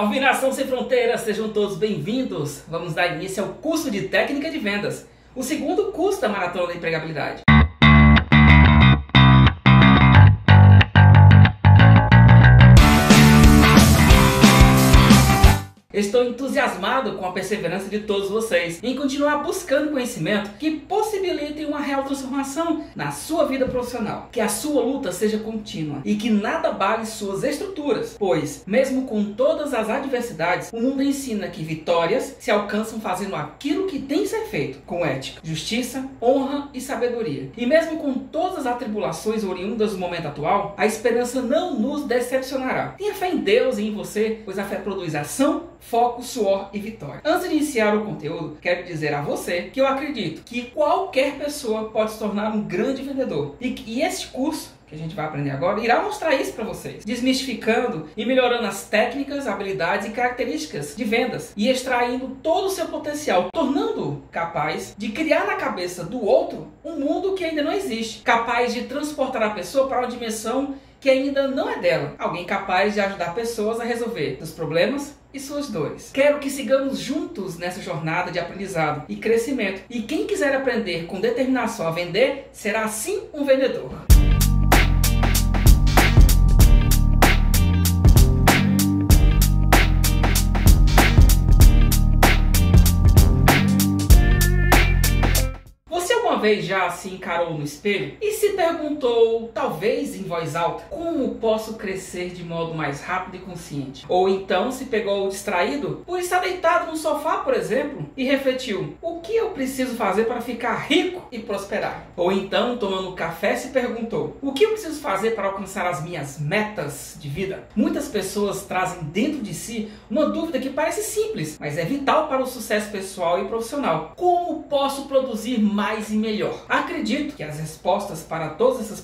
Salve Nação Sem Fronteiras, sejam todos bem-vindos. Vamos dar início ao curso de Técnica de Vendas, o segundo curso da Maratona da Empregabilidade. Estou entusiasmado com a perseverança de todos vocês em continuar buscando conhecimento que possibilite uma real transformação na sua vida profissional. Que a sua luta seja contínua e que nada abale suas estruturas, pois, mesmo com todas as adversidades, o mundo ensina que vitórias se alcançam fazendo aquilo que tem que ser feito, com ética, justiça, honra e sabedoria. E mesmo com todas as atribulações oriundas do momento atual, a esperança não nos decepcionará. Tenha fé em Deus e em você, pois a fé produz ação, foco, suor e vitória. Antes de iniciar o conteúdo, quero dizer a você que eu acredito que qualquer pessoa pode se tornar um grande vendedor. E esse curso que a gente vai aprender agora irá mostrar isso para vocês, desmistificando e melhorando as técnicas, habilidades e características de vendas e extraindo todo o seu potencial, tornando-o capaz de criar na cabeça do outro um mundo que ainda não existe, capaz de transportar a pessoa para uma dimensão que ainda não é dela, alguém capaz de ajudar pessoas a resolver seus problemas e suas dores. Quero que sigamos juntos nessa jornada de aprendizado e crescimento. E quem quiser aprender com determinação a vender, será sim um vendedor. Vez já se encarou no espelho e se perguntou, talvez em voz alta, como posso crescer de modo mais rápido e consciente? Ou então se pegou distraído por estar deitado no sofá, por exemplo, e refletiu, o que eu preciso fazer para ficar rico e prosperar? Ou então, tomando café, se perguntou, o que eu preciso fazer para alcançar as minhas metas de vida? Muitas pessoas trazem dentro de si uma dúvida que parece simples, mas é vital para o sucesso pessoal e profissional. Como posso produzir mais e melhor? Acredito que as respostas para todas essas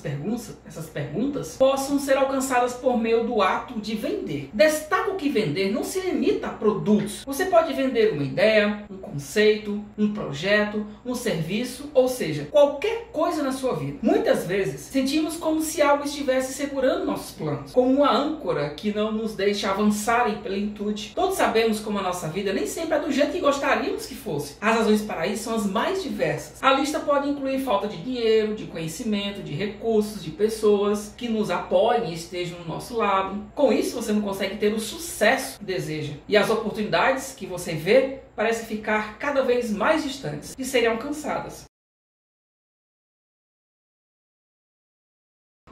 perguntas possam ser alcançadas por meio do ato de vender. Destaco que vender não se limita a produtos. Você pode vender uma ideia, um conceito, um projeto, um serviço, ou seja, qualquer coisa na sua vida. Muitas vezes sentimos como se algo estivesse segurando nossos planos, como uma âncora que não nos deixa avançar em plenitude. Todos sabemos como a nossa vida nem sempre é do jeito que gostaríamos que fosse. As razões para isso são as mais diversas. A lista pode incluir falta de dinheiro, de conhecimento, de recursos, de pessoas que nos apoiem e estejam do nosso lado. Com isso, você não consegue ter o sucesso que deseja. E as oportunidades que você vê parecem ficar cada vez mais distantes de serem alcançadas.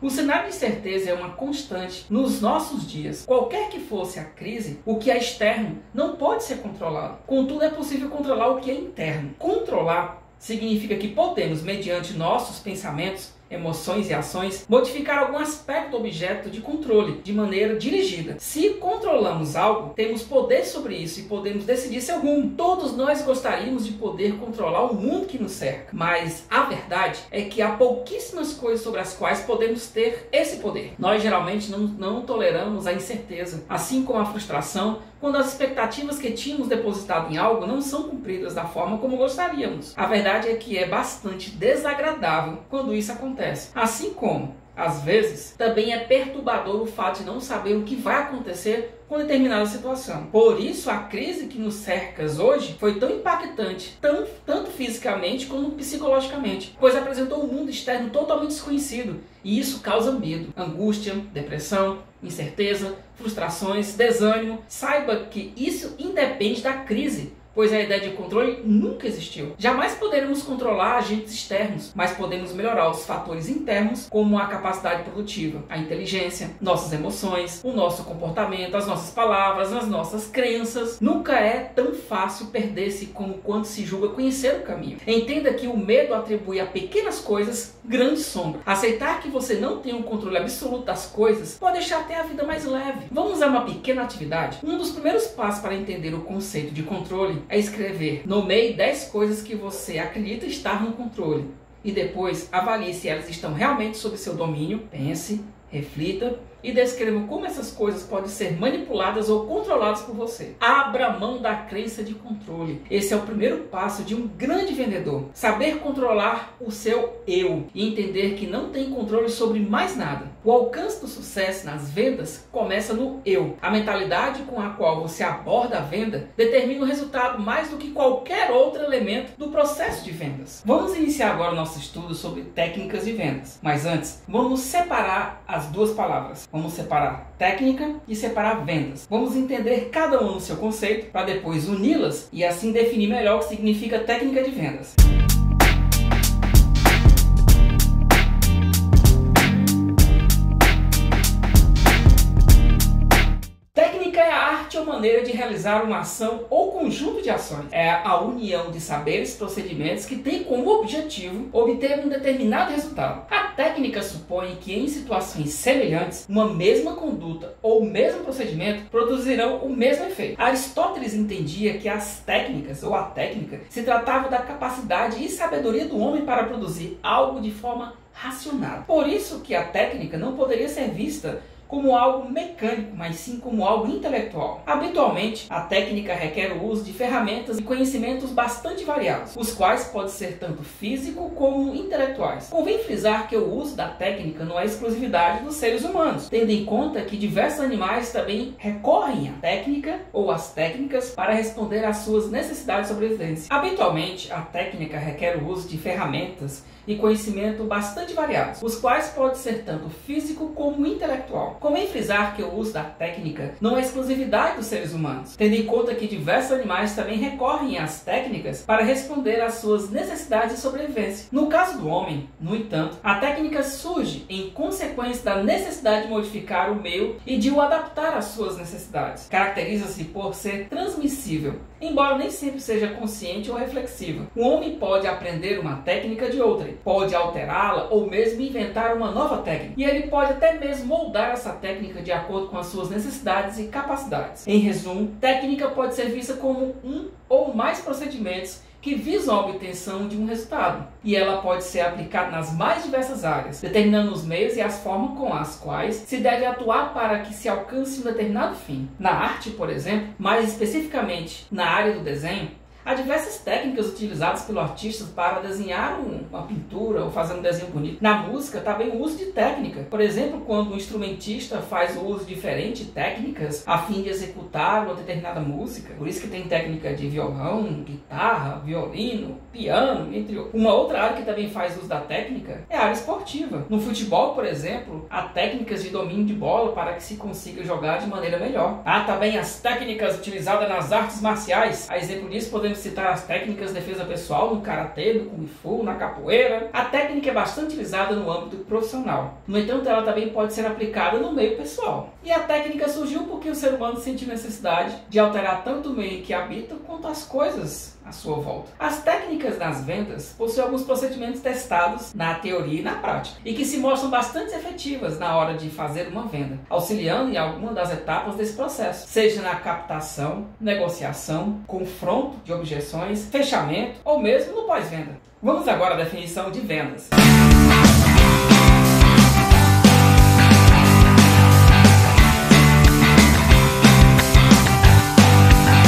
O cenário de incerteza é uma constante nos nossos dias. Qualquer que fosse a crise, o que é externo não pode ser controlado. Contudo, é possível controlar o que é interno. Controlar significa que podemos, mediante nossos pensamentos, emoções e ações, modificar algum aspecto do objeto de controle de maneira dirigida. Se controlamos algo, temos poder sobre isso e podemos decidir seu rumo. Todos nós gostaríamos de poder controlar o mundo que nos cerca, mas a verdade é que há pouquíssimas coisas sobre as quais podemos ter esse poder. Nós geralmente não toleramos a incerteza, assim como a frustração, quando as expectativas que tínhamos depositado em algo não são cumpridas da forma como gostaríamos. A verdade é que é bastante desagradável quando isso acontece. Assim como, às vezes, também é perturbador o fato de não saber o que vai acontecer com determinada situação. Por isso, a crise que nos cerca hoje foi tão impactante, tanto fisicamente como psicologicamente, pois apresentou um mundo externo totalmente desconhecido, e isso causa medo, angústia, depressão, incerteza, frustrações, desânimo. Saiba que isso independe da crise, pois a ideia de controle nunca existiu. Jamais poderemos controlar agentes externos, mas podemos melhorar os fatores internos, como a capacidade produtiva, a inteligência, nossas emoções, o nosso comportamento, as nossas palavras, as nossas crenças. Nunca é tão fácil perder-se como quando se julga conhecer o caminho. Entenda que o medo atribui a pequenas coisas grande sombra. Aceitar que você não tem um controle absoluto das coisas pode deixar até a vida mais leve. Vamos a uma pequena atividade? Um dos primeiros passos para entender o conceito de controle é escrever. Nomeie 10 coisas que você acredita estar no controle e depois avalie se elas estão realmente sob seu domínio. Pense, reflita e descreva como essas coisas podem ser manipuladas ou controladas por você. Abra mão da crença de controle. Esse é o primeiro passo de um grande vendedor. Saber controlar o seu eu e entender que não tem controle sobre mais nada. O alcance do sucesso nas vendas começa no eu. A mentalidade com a qual você aborda a venda determina o resultado mais do que qualquer outro elemento do processo de vendas. Vamos iniciar agora o nosso estudo sobre técnicas de vendas. Mas antes, vamos separar as duas palavras. Vamos separar técnica e separar vendas. Vamos entender cada um no seu conceito para depois uni-las e assim definir melhor o que significa técnica de vendas. Ou maneira de realizar uma ação ou conjunto de ações. É a união de saberes e procedimentos que tem como objetivo obter um determinado resultado. A técnica supõe que em situações semelhantes, uma mesma conduta ou o mesmo procedimento produzirão o mesmo efeito. Aristóteles entendia que as técnicas ou a técnica se tratava da capacidade e sabedoria do homem para produzir algo de forma racionada. Por isso que a técnica não poderia ser vista como algo mecânico, mas sim como algo intelectual. Habitualmente, a técnica requer o uso de ferramentas e conhecimentos bastante variados, os quais podem ser tanto físico como intelectuais. Convém frisar que o uso da técnica não é exclusividade dos seres humanos, tendo em conta que diversos animais também recorrem à técnica ou às técnicas para responder às suas necessidades de sobrevivência. Habitualmente, a técnica requer o uso de ferramentas e conhecimento bastante variados, os quais podem ser tanto físico como intelectual. Convém frisar que o uso da técnica não é exclusividade dos seres humanos, tendo em conta que diversos animais também recorrem às técnicas para responder às suas necessidades de sobrevivência. No caso do homem, no entanto, a técnica surge em consequência da necessidade de modificar o meio e de o adaptar às suas necessidades. Caracteriza-se por ser transmissível, embora nem sempre seja consciente ou reflexiva. O homem pode aprender uma técnica de outra, pode alterá-la ou mesmo inventar uma nova técnica. E ele pode até mesmo moldar essa técnica de acordo com as suas necessidades e capacidades. Em resumo, técnica pode ser vista como um ou mais procedimentos que visam a obtenção de um resultado. E ela pode ser aplicada nas mais diversas áreas, determinando os meios e as formas com as quais se deve atuar para que se alcance um determinado fim. Na arte, por exemplo, mais especificamente na área do desenho, há diversas técnicas utilizadas pelo artista para desenhar uma pintura ou fazer um desenho bonito. Na música, também o uso de técnica. Por exemplo, quando um instrumentista faz o uso de diferentes técnicas a fim de executar uma determinada música. Por isso que tem técnica de violão, guitarra, violino, piano, entre outros. Uma outra área que também faz uso da técnica é a área esportiva. No futebol, por exemplo, há técnicas de domínio de bola para que se consiga jogar de maneira melhor. Há também as técnicas utilizadas nas artes marciais. A exemplo disso, podemos citar as técnicas de defesa pessoal no karatê, no kung fu, na capoeira. A técnica é bastante utilizada no âmbito profissional. No entanto, ela também pode ser aplicada no meio pessoal. E a técnica surgiu porque o ser humano sentiu necessidade de alterar tanto o meio em que habita quanto as coisas à sua volta. As técnicas nas vendas possuem alguns procedimentos testados na teoria e na prática, e que se mostram bastante efetivas na hora de fazer uma venda, auxiliando em alguma das etapas desse processo, seja na captação, negociação, confronto de objeções, fechamento ou mesmo no pós-venda. Vamos agora à definição de vendas.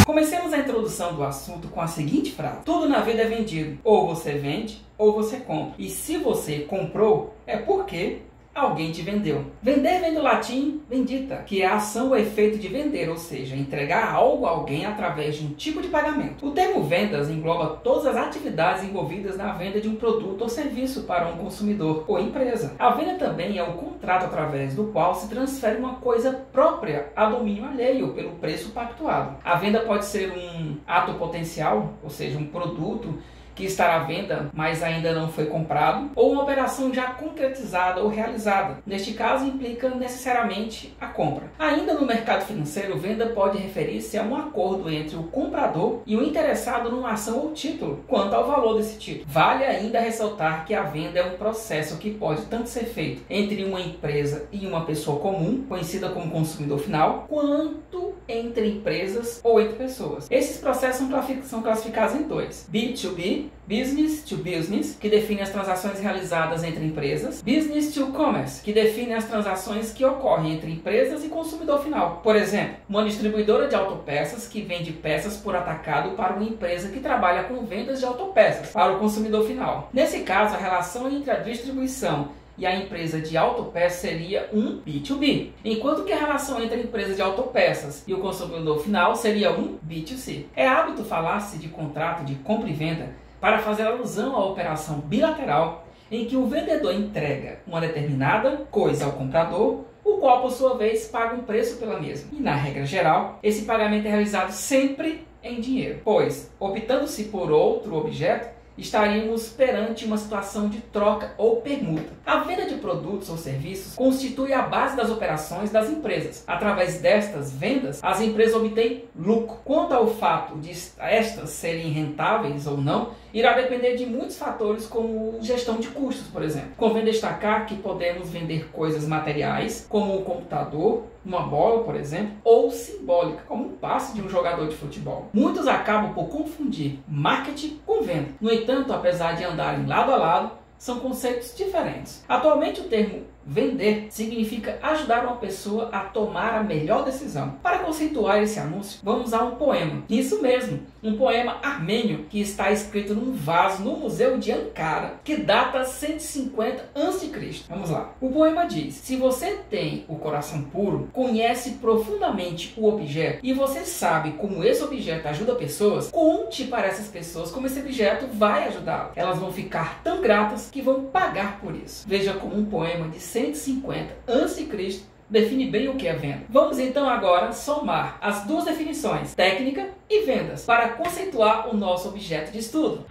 Comecemos a introdução do assunto com a seguinte frase: tudo na vida é vendido. Ou você vende, ou você compra. E se você comprou, é porque alguém te vendeu. Vender vem do latim vendita, que é a ação ou efeito de vender, ou seja, entregar algo a alguém através de um tipo de pagamento. O termo vendas engloba todas as atividades envolvidas na venda de um produto ou serviço para um consumidor ou empresa. A venda também é o contrato através do qual se transfere uma coisa própria a domínio alheio pelo preço pactuado. A venda pode ser um ato potencial, ou seja, um produto que estará à venda, mas ainda não foi comprado, ou uma operação já concretizada ou realizada. Neste caso, implica necessariamente a compra. Ainda no mercado financeiro, venda pode referir-se a um acordo entre o comprador e o interessado numa ação ou título, quanto ao valor desse título. Vale ainda ressaltar que a venda é um processo que pode tanto ser feito entre uma empresa e uma pessoa comum, conhecida como consumidor final, quanto entre empresas ou entre pessoas. Esses processos são classificados em dois: B2B business to business, que define as transações realizadas entre empresas, business to commerce, que define as transações que ocorrem entre empresas e consumidor final. Por exemplo, uma distribuidora de autopeças que vende peças por atacado para uma empresa que trabalha com vendas de autopeças para o consumidor final. Nesse caso, a relação entre a distribuição e a empresa de autopeças seria um B2B, enquanto que a relação entre a empresa de autopeças e o consumidor final seria um B2C. É hábito falar-se de contrato de compra e venda para fazer alusão à operação bilateral em que o vendedor entrega uma determinada coisa ao comprador, o qual, por sua vez, paga um preço pela mesma. E, na regra geral, esse pagamento é realizado sempre em dinheiro, pois, optando-se por outro objeto, estaríamos perante uma situação de troca ou permuta. A venda de produtos ou serviços constitui a base das operações das empresas. Através destas vendas, as empresas obtêm lucro. Quanto ao fato de estas serem rentáveis ou não, irá depender de muitos fatores, como gestão de custos, por exemplo. Convém destacar que podemos vender coisas materiais, como um computador, uma bola, por exemplo, ou simbólica, como um passe de um jogador de futebol. Muitos acabam por confundir marketing com venda. No entanto, apesar de andarem lado a lado, são conceitos diferentes. Atualmente, o termo vender significa ajudar uma pessoa a tomar a melhor decisão. Para conceituar esse anúncio, vamos a um poema. Isso mesmo, um poema armênio que está escrito num vaso no Museu de Ankara, que data 150 a.C. Vamos lá. O poema diz: se você tem o coração puro, conhece profundamente o objeto e você sabe como esse objeto ajuda pessoas, conte para essas pessoas como esse objeto vai ajudá-las. Elas vão ficar tão gratas que vão pagar por isso. Veja como um poema de 150 a.C. define bem o que é venda. Vamos então agora somar as duas definições, técnica e vendas, para conceituar o nosso objeto de estudo.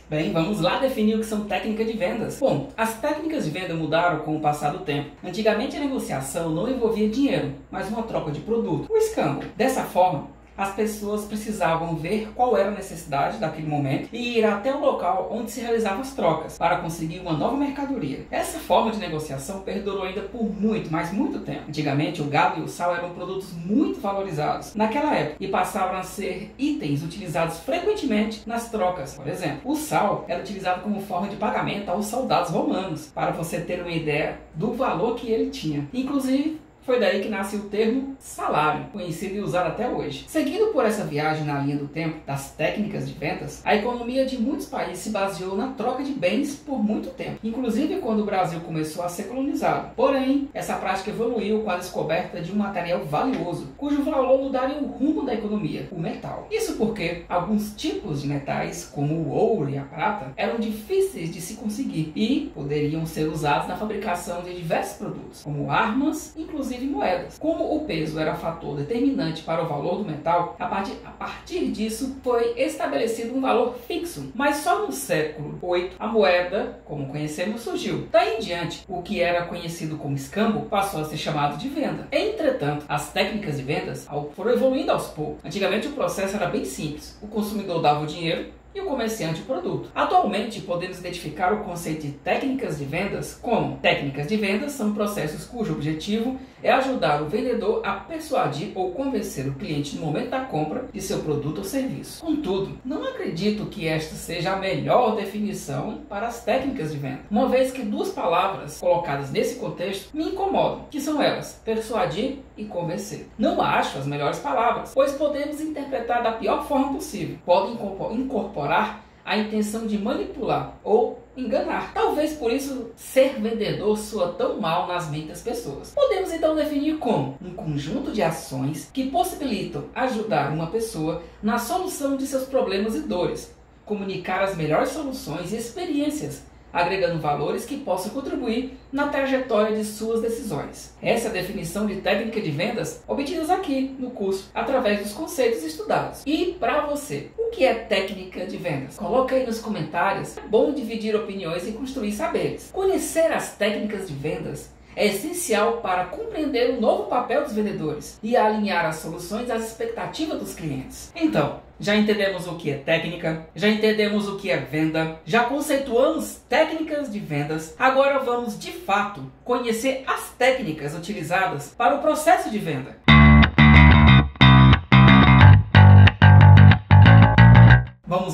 Bem, vamos lá definir o que são técnicas de vendas. Bom, as técnicas de venda mudaram com o passar do tempo. Antigamente a negociação não envolvia dinheiro, mas uma troca de produto, o escambo. Dessa forma, as pessoas precisavam ver qual era a necessidade daquele momento e ir até o local onde se realizavam as trocas para conseguir uma nova mercadoria. Essa forma de negociação perdurou ainda por muito, mas muito tempo. Antigamente, o gado e o sal eram produtos muito valorizados naquela época e passaram a ser itens utilizados frequentemente nas trocas. Por exemplo, o sal era utilizado como forma de pagamento aos soldados romanos, para você ter uma ideia do valor que ele tinha. Inclusive, foi daí que nasce o termo salário, conhecido e usado até hoje. Seguindo por essa viagem na linha do tempo das técnicas de vendas, a economia de muitos países se baseou na troca de bens por muito tempo, inclusive quando o Brasil começou a ser colonizado. Porém, essa prática evoluiu com a descoberta de um material valioso, cujo valor mudaria o rumo da economia, o metal. Isso porque alguns tipos de metais, como o ouro e a prata, eram difíceis de se conseguir e poderiam ser usados na fabricação de diversos produtos, como armas, inclusive moedas. Como o peso era fator determinante para o valor do metal, a partir disso foi estabelecido um valor fixo. Mas só no século VIII a moeda, como conhecemos, surgiu. Daí em diante, o que era conhecido como escambo passou a ser chamado de venda. Entretanto, as técnicas de vendas foram evoluindo aos poucos. Antigamente o processo era bem simples. O consumidor dava o dinheiro e o comerciante o produto. Atualmente, podemos identificar o conceito de técnicas de vendas como: técnicas de vendas são processos cujo objetivo é ajudar o vendedor a persuadir ou convencer o cliente no momento da compra de seu produto ou serviço. Contudo, não acredito que esta seja a melhor definição para as técnicas de venda, uma vez que duas palavras colocadas nesse contexto me incomodam, que são elas: persuadir e convencer. Não acho as melhores palavras, pois podemos interpretar da pior forma possível. Podem incorporar a intenção de manipular ou enganar. Talvez por isso ser vendedor soa tão mal nas mentes das pessoas. Podemos então definir como um conjunto de ações que possibilitam ajudar uma pessoa na solução de seus problemas e dores, comunicar as melhores soluções e experiências, agregando valores que possam contribuir na trajetória de suas decisões. Essa é a definição de técnica de vendas obtidas aqui no curso, através dos conceitos estudados. E para você, o que é técnica de vendas? Coloca aí nos comentários. É bom dividir opiniões e construir saberes. Conhecer as técnicas de vendas é essencial para compreender o novo papel dos vendedores e alinhar as soluções às expectativas dos clientes. Então, já entendemos o que é técnica, já entendemos o que é venda, já conceituamos técnicas de vendas. Agora vamos, de fato, conhecer as técnicas utilizadas para o processo de venda.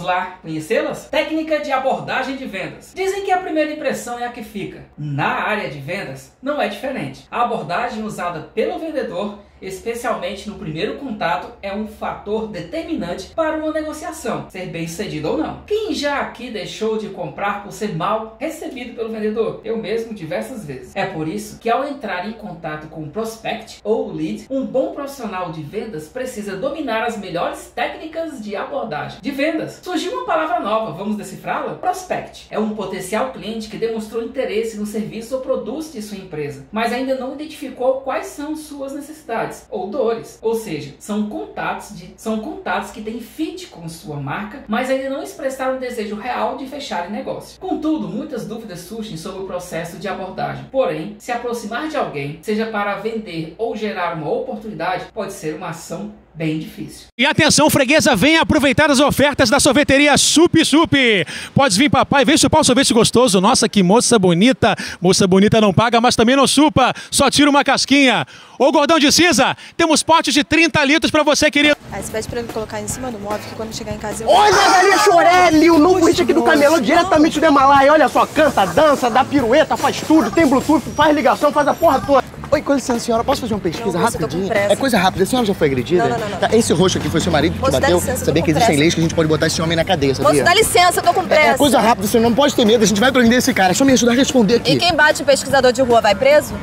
lá conhecê-las? Técnica de abordagem de vendas. Dizem que a primeira impressão é a que fica. Na área de vendas, não é diferente. A abordagem usada pelo vendedor, especialmente no primeiro contato, é um fator determinante para uma negociação, ser bem sucedido ou não. Quem já aqui deixou de comprar por ser mal recebido pelo vendedor? Eu mesmo diversas vezes. É por isso que ao entrar em contato com o prospect ou lead, um bom profissional de vendas precisa dominar as melhores técnicas de abordagem de vendas. Surgiu uma palavra nova, vamos decifrá-la? Prospect. É um potencial cliente que demonstrou interesse no serviço ou produto de sua empresa, mas ainda não identificou quais são suas necessidades ou dores, ou seja, são contatos que têm fit com sua marca, mas ainda não expressaram o desejo real de fechar negócio. Contudo, muitas dúvidas surgem sobre o processo de abordagem. Porém, se aproximar de alguém, seja para vender ou gerar uma oportunidade, pode ser uma ação bem difícil. E atenção, freguesa, venha aproveitar as ofertas da sorveteria Sup Sup. Pode vir, papai, vem chupar o sorvete gostoso. Nossa, que moça bonita. Moça bonita não paga, mas também não supa. Só tira uma casquinha. Ô, gordão de cinza, temos potes de 30 litros pra você, querido. Aí você pede pra ele colocar em cima do móvel, que quando chegar em casa eu... Olha, Galinha Chorelli, o novo hit aqui do Camelô, diretamente do Himalaia. Olha só, canta, dança, dá pirueta, faz tudo, tem Bluetooth, faz ligação, faz a porra toda. Oi, com licença, senhora, posso fazer uma pesquisa rapidinho? É coisa rápida, a senhora já foi agredida? Não. Tá, esse roxo aqui foi seu marido que te bateu? Sabia que existem leis que a gente pode botar esse homem na cadeia, sabia? Moço, dá licença, eu tô com pressa. É coisa rápida, você não pode ter medo, a gente vai prender esse cara. Só me ajudar a responder aqui. E quem bate pesquisador de rua vai preso?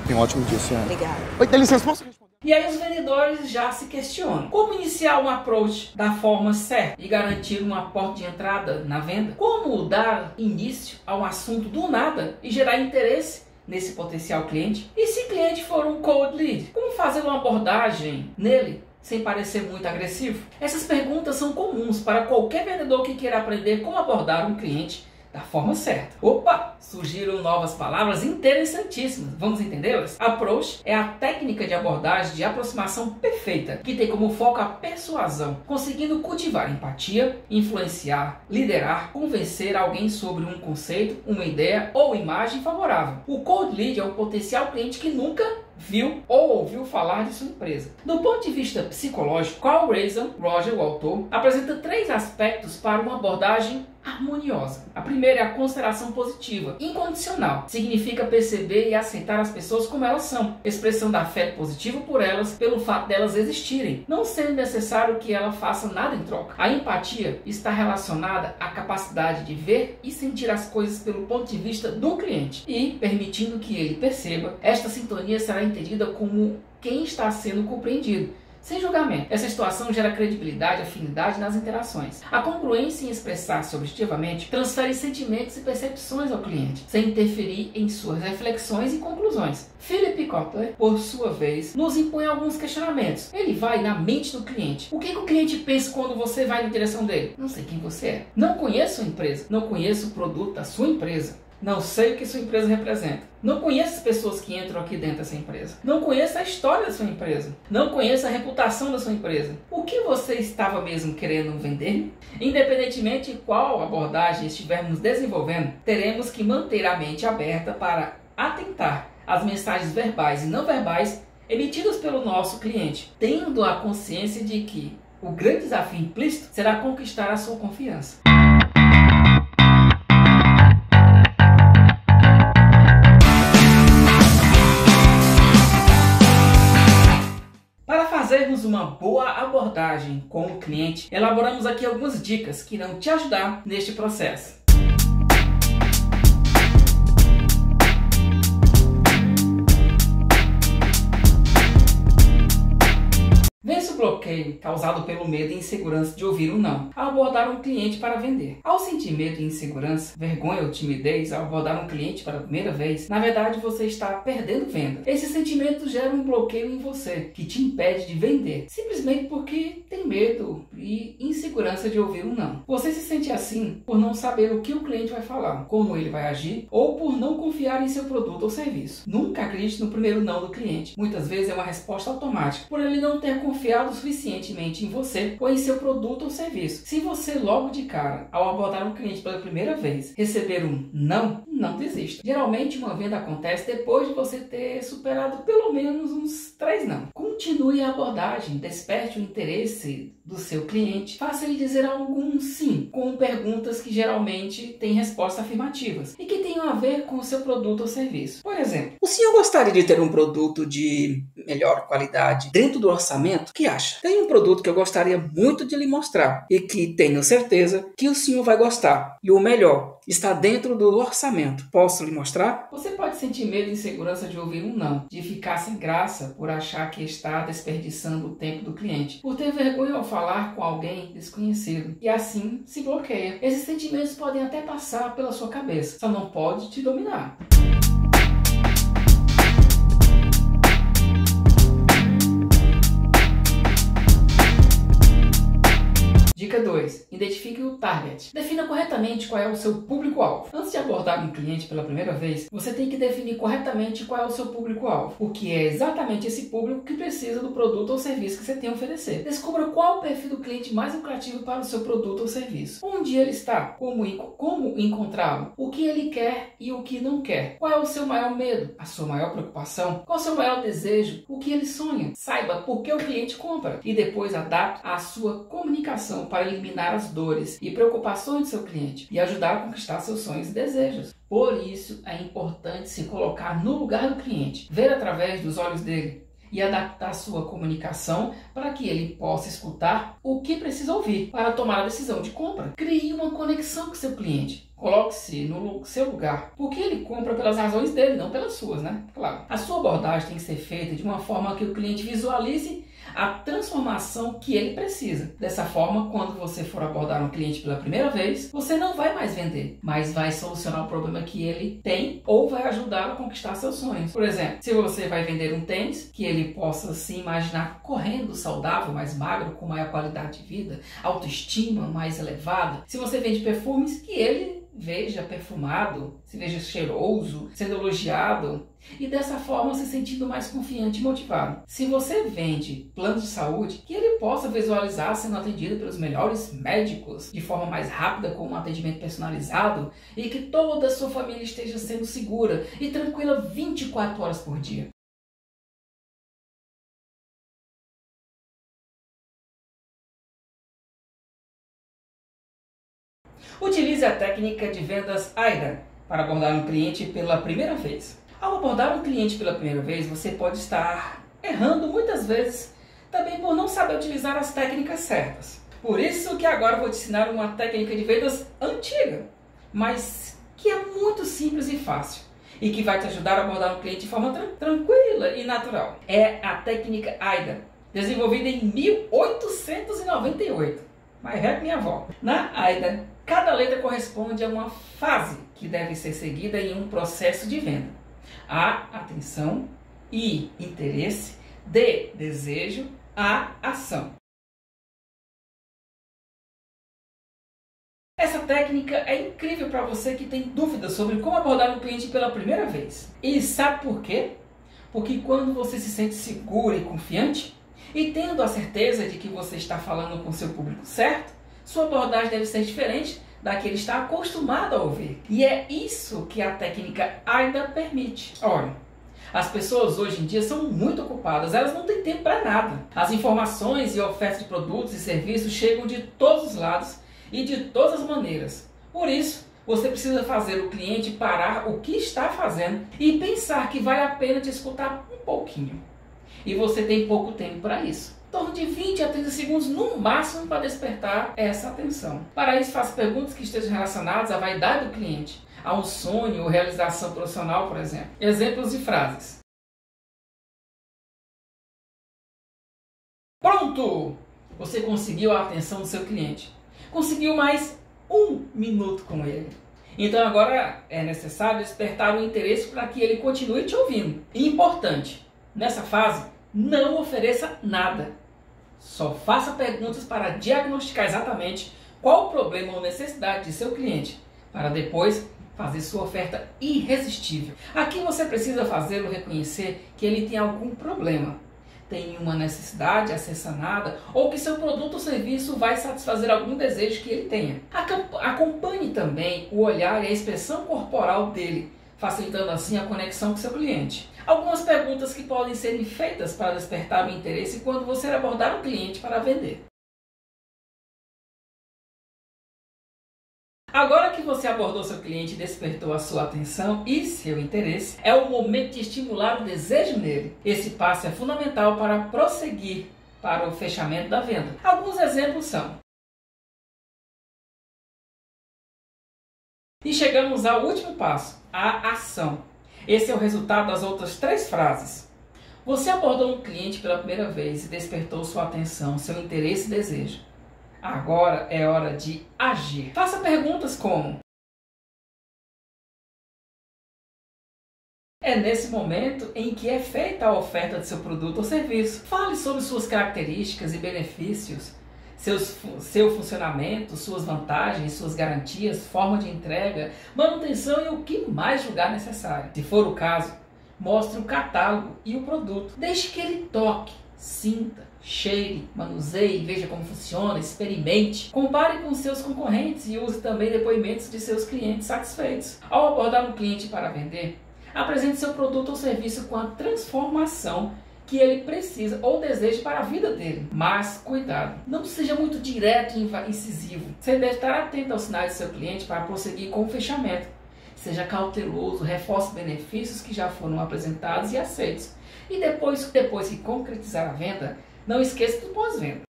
Tem um ótimo dia, senhora. Obrigada. Oi, dá licença, posso responder? E aí os vendedores já se questionam. Como iniciar um approach da forma certa e garantir uma porta de entrada na venda? Como dar início a um assunto do nada e gerar interesse nesse potencial cliente? E se o cliente for um cold lead, como fazer uma abordagem nele sem parecer muito agressivo? Essas perguntas são comuns para qualquer vendedor que queira aprender como abordar um cliente da forma certa. Opa! Surgiram novas palavras interessantíssimas. Vamos entendê-las? Approach é a técnica de abordagem de aproximação perfeita, que tem como foco a persuasão, conseguindo cultivar empatia, influenciar, liderar, convencer alguém sobre um conceito, uma ideia ou imagem favorável. O cold lead é um potencial cliente que nunca viu ou ouviu falar de sua empresa. Do ponto de vista psicológico, Carl Roger, o autor, apresenta 3 aspectos para uma abordagem harmoniosa. A primeira é a consideração positiva, incondicional. Significa perceber e aceitar as pessoas como elas são, expressando afeto positivo por elas, pelo fato delas existirem, não sendo necessário que ela faça nada em troca. A empatia está relacionada à capacidade de ver e sentir as coisas pelo ponto de vista do cliente e, permitindo que ele perceba, esta sintonia será entendida como quem está sendo compreendido, sem julgamento. Essa situação gera credibilidade e afinidade nas interações. A congruência em expressar-se objetivamente transfere sentimentos e percepções ao cliente, sem interferir em suas reflexões e conclusões. Philip Kotler, por sua vez, nos impõe alguns questionamentos. Ele vai na mente do cliente. O que o cliente pensa quando você vai na direção dele? Não sei quem você é. Não conheço a empresa. Não conheço o produto da sua empresa. Não sei o que sua empresa representa. Não conheço as pessoas que entram aqui dentro dessa empresa. Não conheço a história da sua empresa. Não conheço a reputação da sua empresa. O que você estava mesmo querendo vender? Independentemente de qual abordagem estivermos desenvolvendo, teremos que manter a mente aberta para atentar às mensagens verbais e não verbais emitidas pelo nosso cliente, tendo a consciência de que o grande desafio implícito será conquistar a sua confiança. Fazermos uma boa abordagem com o cliente, elaboramos aqui algumas dicas que irão te ajudar neste processo. Vence o bloqueio causado pelo medo e insegurança de ouvir um não ao abordar um cliente para vender. Ao sentir medo e insegurança, vergonha ou timidez ao abordar um cliente pela primeira vez, na verdade você está perdendo venda. Esse sentimento gera um bloqueio em você que te impede de vender, simplesmente porque tem medo e insegurança de ouvir um não. Você se sente assim por não saber o que o cliente vai falar, como ele vai agir ou por não confiar em seu produto ou serviço. Nunca acredite no primeiro não do cliente. Muitas vezes é uma resposta automática, por ele não ter confiado suficientemente em você ou em seu produto ou serviço. Se você logo de cara, ao abordar um cliente pela primeira vez, receber um não desista. Geralmente uma venda acontece depois de você ter superado pelo menos uns 3 não. Com Continue a abordagem, desperte o interesse do seu cliente, faça ele dizer algum sim, com perguntas que geralmente têm respostas afirmativas e que tenham a ver com o seu produto ou serviço. Por exemplo, o senhor gostaria de ter um produto de melhor qualidade dentro do orçamento? O que acha? Tem um produto que eu gostaria muito de lhe mostrar e que tenho certeza que o senhor vai gostar. E o melhor, está dentro do orçamento. Posso lhe mostrar? Você pode sentir medo e insegurança de ouvir um não, de ficar sem graça por achar que está desperdiçando o tempo do cliente, por ter vergonha ao falar com alguém desconhecido e assim se bloqueia. Esses sentimentos podem até passar pela sua cabeça, só não pode te dominar. Dica 2. Identifique o target. Defina corretamente qual é o seu público-alvo. Antes de abordar um cliente pela primeira vez, você tem que definir corretamente qual é o seu público-alvo, porque é exatamente esse público que precisa do produto ou serviço que você tem a oferecer. Descubra qual o perfil do cliente mais lucrativo para o seu produto ou serviço. Onde ele está? Como encontrá-lo? O que ele quer e o que não quer? Qual é o seu maior medo? A sua maior preocupação? Qual é o seu maior desejo? O que ele sonha? Saiba por que o cliente compra e depois adapte a sua comunicação para eliminar as dores e preocupações do seu cliente e ajudar a conquistar seus sonhos e desejos. Por isso, é importante se colocar no lugar do cliente, ver através dos olhos dele e adaptar sua comunicação para que ele possa escutar o que precisa ouvir para tomar a decisão de compra. Crie uma conexão com seu cliente. Coloque-se no seu lugar, porque ele compra pelas razões dele, não pelas suas, né? Claro. A sua abordagem tem que ser feita de uma forma que o cliente visualize a transformação que ele precisa. Dessa forma, quando você for abordar um cliente pela primeira vez, você não vai mais vender, mas vai solucionar o problema que ele tem ou vai ajudá-lo a conquistar seus sonhos. Por exemplo, se você vai vender um tênis, que ele possa se imaginar correndo saudável, mais magro, com maior qualidade de vida, autoestima mais elevada. Se você vende perfumes, que ele veja perfumado, se veja cheiroso, sendo elogiado e dessa forma se sentindo mais confiante e motivado. Se você vende planos de saúde, que ele possa visualizar sendo atendido pelos melhores médicos de forma mais rápida com um atendimento personalizado e que toda a sua família esteja sendo segura e tranquila 24 horas por dia. Utilize a técnica de vendas AIDA para abordar um cliente pela primeira vez. Ao abordar um cliente pela primeira vez, você pode estar errando muitas vezes também por não saber utilizar as técnicas certas. Por isso que agora eu vou te ensinar uma técnica de vendas antiga, mas que é muito simples e fácil e que vai te ajudar a abordar um cliente de forma tranquila e natural. É a técnica AIDA, desenvolvida em 1898. Mas é minha avó. Na AIDA, cada letra corresponde a uma fase que deve ser seguida em um processo de venda. A, atenção, I, interesse, D, desejo, A, ação. Essa técnica é incrível para você que tem dúvidas sobre como abordar um cliente pela primeira vez. E sabe por quê? Porque quando você se sente seguro e confiante, e tendo a certeza de que você está falando com o seu público certo, sua abordagem deve ser diferente da que ele está acostumado a ouvir. E é isso que a técnica AIDA permite. Olha, as pessoas hoje em dia são muito ocupadas, elas não têm tempo para nada. As informações e ofertas de produtos e serviços chegam de todos os lados e de todas as maneiras. Por isso, você precisa fazer o cliente parar o que está fazendo e pensar que vale a pena te escutar um pouquinho. E você tem pouco tempo para isso. Em torno de 20 a 30 segundos no máximo para despertar essa atenção. Para isso, faça perguntas que estejam relacionadas à vaidade do cliente, a um sonho ou realização profissional, por exemplo. Exemplos de frases. Pronto! Você conseguiu a atenção do seu cliente. Conseguiu mais 1 minuto com ele. Então agora é necessário despertar o interesse para que ele continue te ouvindo. E importante, nessa fase, não ofereça nada. Só faça perguntas para diagnosticar exatamente qual o problema ou necessidade de seu cliente, para depois fazer sua oferta irresistível. Aqui você precisa fazê-lo reconhecer que ele tem algum problema, tem uma necessidade a ser sanada ou que seu produto ou serviço vai satisfazer algum desejo que ele tenha. Acompanhe também o olhar e a expressão corporal dele, facilitando assim a conexão com seu cliente. Algumas perguntas que podem ser feitas para despertar o interesse quando você abordar um cliente para vender. Agora que você abordou seu cliente e despertou a sua atenção e seu interesse, é o momento de estimular o desejo nele. Esse passo é fundamental para prosseguir para o fechamento da venda. Alguns exemplos são: e chegamos ao último passo, a ação. Esse é o resultado das outras 3 frases. Você abordou um cliente pela primeira vez e despertou sua atenção, seu interesse e desejo. Agora é hora de agir. Faça perguntas como: é nesse momento em que é feita a oferta de seu produto ou serviço. Fale sobre suas características e benefícios, seu funcionamento, suas vantagens, suas garantias, forma de entrega, manutenção e o que mais julgar necessário. Se for o caso, mostre o catálogo e o produto. Deixe que ele toque, sinta, cheire, manuseie, veja como funciona, experimente. Compare com seus concorrentes e use também depoimentos de seus clientes satisfeitos. Ao abordar um cliente para vender, apresente seu produto ou serviço com a transformação que ele precisa ou deseja para a vida dele. Mas cuidado, não seja muito direto e incisivo. Você deve estar atento aos sinais do seu cliente para prosseguir com o fechamento. Seja cauteloso, reforce benefícios que já foram apresentados e aceitos. E depois que concretizar a venda, não esqueça do pós-venda.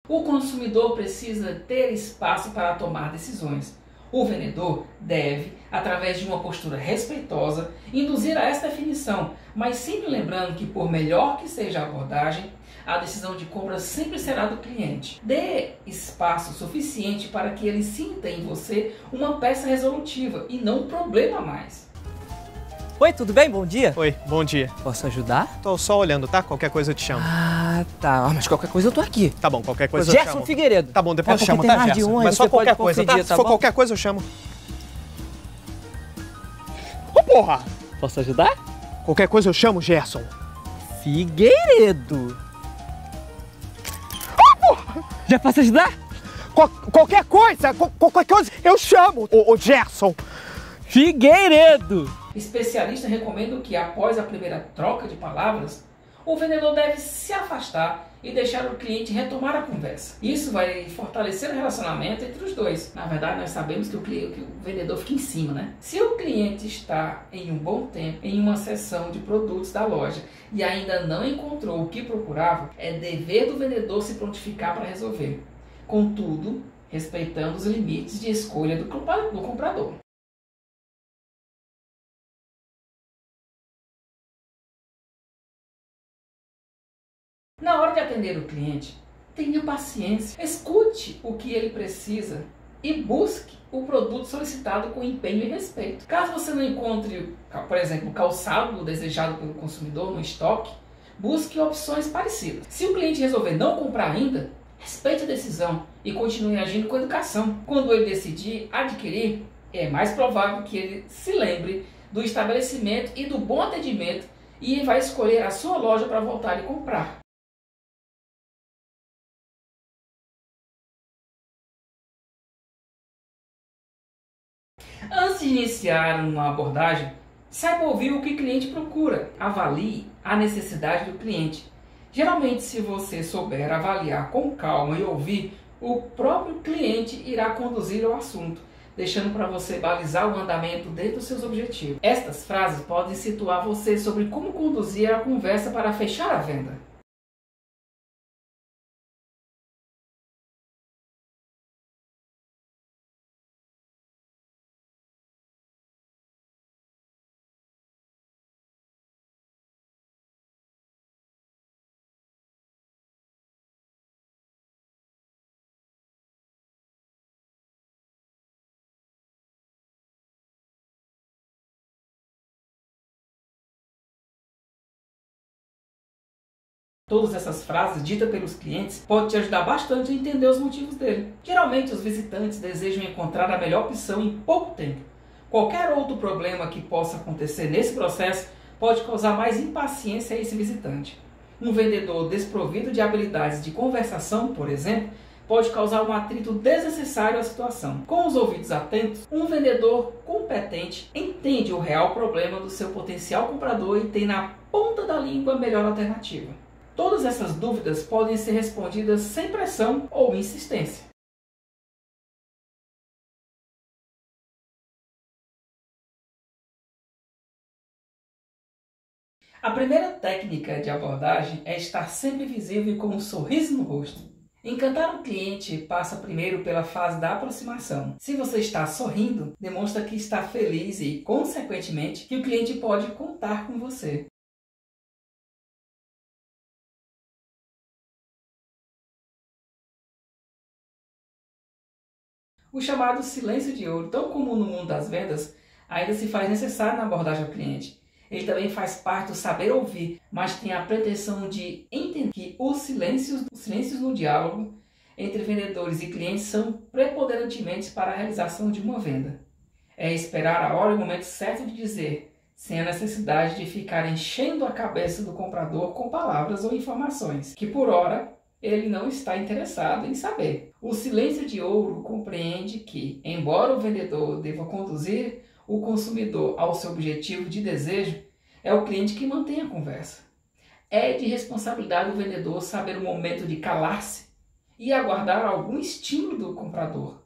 O consumidor precisa ter espaço para tomar decisões. O vendedor deve, através de uma postura respeitosa, induzir a essa definição, mas sempre lembrando que, por melhor que seja a abordagem, a decisão de compra sempre será do cliente. Dê espaço suficiente para que ele sinta em você uma peça resolutiva e não um problema a mais. Oi, tudo bem? Bom dia. Oi, bom dia. Posso ajudar? Tô só olhando, tá? Qualquer coisa eu te chamo. Ah, tá. Mas qualquer coisa eu tô aqui. Tá bom, qualquer coisa eu te Gerson chamo. Figueiredo. Tá bom, depois eu porque chamo, tem tá, mais de Gerson? um, Mas só você qualquer pode coisa, tá? confundir, Se tá for bom? qualquer coisa eu chamo. Ô, porra! Posso ajudar? Qualquer coisa eu chamo, Gerson. Figueiredo. Já posso ajudar? Qualquer coisa eu chamo, ô Gerson. Figueiredo. Especialistas recomendam que, após a primeira troca de palavras, o vendedor deve se afastar e deixar o cliente retomar a conversa. Isso vai fortalecer o relacionamento entre os dois. Na verdade, nós sabemos que o vendedor fica em cima, né? Se o cliente está em um bom tempo em uma seção de produtos da loja e ainda não encontrou o que procurava, é dever do vendedor se prontificar para resolver. Contudo, respeitando os limites de escolha do comprador. Na hora de atender o cliente, tenha paciência, escute o que ele precisa e busque o produto solicitado com empenho e respeito. Caso você não encontre, por exemplo, o calçado desejado pelo consumidor no estoque, busque opções parecidas. Se o cliente resolver não comprar ainda, respeite a decisão e continue agindo com educação. Quando ele decidir adquirir, é mais provável que ele se lembre do estabelecimento e do bom atendimento e vai escolher a sua loja para voltar e comprar. Antes de iniciar uma abordagem, saiba ouvir o que o cliente procura. Avalie a necessidade do cliente. Geralmente, se você souber avaliar com calma e ouvir, o próprio cliente irá conduzir ao assunto, deixando para você balizar o andamento dentro dos seus objetivos. Estas frases podem situar você sobre como conduzir a conversa para fechar a venda. Todas essas frases ditas pelos clientes podem te ajudar bastante a entender os motivos dele. Geralmente os visitantes desejam encontrar a melhor opção em pouco tempo. Qualquer outro problema que possa acontecer nesse processo pode causar mais impaciência a esse visitante. Um vendedor desprovido de habilidades de conversação, por exemplo, pode causar um atrito desnecessário à situação. Com os ouvidos atentos, um vendedor competente entende o real problema do seu potencial comprador e tem na ponta da língua a melhor alternativa. Todas essas dúvidas podem ser respondidas sem pressão ou insistência. A primeira técnica de abordagem é estar sempre visível e com um sorriso no rosto. Encantar um cliente passa primeiro pela fase da aproximação. Se você está sorrindo, demonstra que está feliz e, consequentemente, que o cliente pode contar com você. O chamado silêncio de ouro, tão comum no mundo das vendas, ainda se faz necessário na abordagem ao cliente. Ele também faz parte do saber ouvir, mas tem a pretensão de entender que os silêncios no diálogo entre vendedores e clientes são preponderantemente para a realização de uma venda. É esperar a hora e o momento certo de dizer, sem a necessidade de ficar enchendo a cabeça do comprador com palavras ou informações, que por hora ele não está interessado em saber. O silêncio de ouro compreende que, embora o vendedor deva conduzir o consumidor ao seu objetivo de desejo, é o cliente que mantém a conversa. É de responsabilidade do vendedor saber o momento de calar-se e aguardar algum estímulo do comprador.